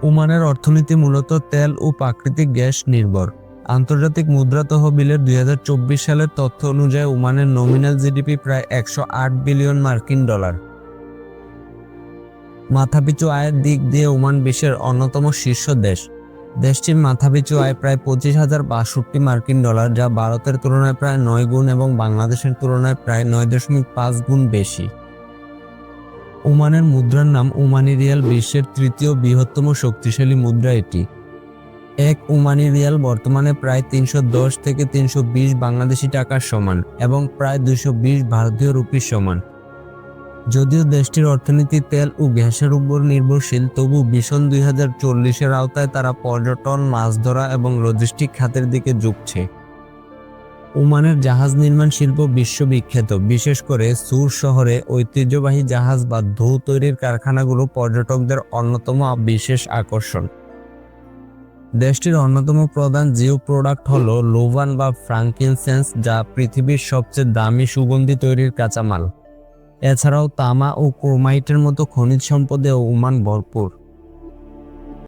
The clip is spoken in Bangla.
ওমানের অর্থনীতি মূলত তেল ও প্রাকৃতিক গ্যাস নির্ভর। আন্তর্জাতিক মুদ্রা তহবিলের 2024 সালের তথ্য অনুযায়ী ওমানের নমিনাল জিডিপি প্রায় 108 বিলিয়ন মার্কিন ডলার। মাথাপিছু আয়ের দিক দিয়ে ওমান বিশ্বের অন্যতম শীর্ষ দেশ। দেশটির মাথাপিছু আয় প্রায় 25,062 মার্কিন ডলার, যা ভারতের তুলনায় প্রায় 9 গুণ এবং বাংলাদেশের তুলনায় প্রায় 9.5 গুণ বেশি। ওমানের মুদ্রার নাম ওমানি রিয়াল। বিশ্বের তৃতীয় বৃহত্তম শক্তিশালী মুদ্রা এটি। এক ওমানি রিয়াল বর্তমানে প্রায় 310 থেকে 320 বাংলাদেশি টাকার সমান এবং প্রায় 220 ভারতীয় রুপির সমান। যদিও দেশটির অর্থনীতি তেল ও গ্যাসের উপর নির্ভরশীল, তবু ভিশন 2040-এর আওতায় তারা পর্যটন, মাছ ধরা এবং লজিস্টিক খাতের দিকে ঝুঁকছে। ওমানের জাহাজ নির্মাণ শিল্প বিশ্ববিখ্যাত, বিশেষ করে সুর শহরে ঐতিহ্যবাহী জাহাজ বা ধৌ তৈরির কারখানাগুলো পর্যটকদের অন্যতম বিশেষ আকর্ষণ। দেশটির অন্যতম প্রধান জিও প্রোডাক্ট হলো লোভান বা ফ্রাঙ্কিনসেন্স, যা পৃথিবীর সবচেয়ে দামি সুগন্ধি তৈরির কাঁচামাল। এছাড়াও তামা ও ক্রোমাইটের মতো খনিজ সম্পদে ওমান ভরপুর।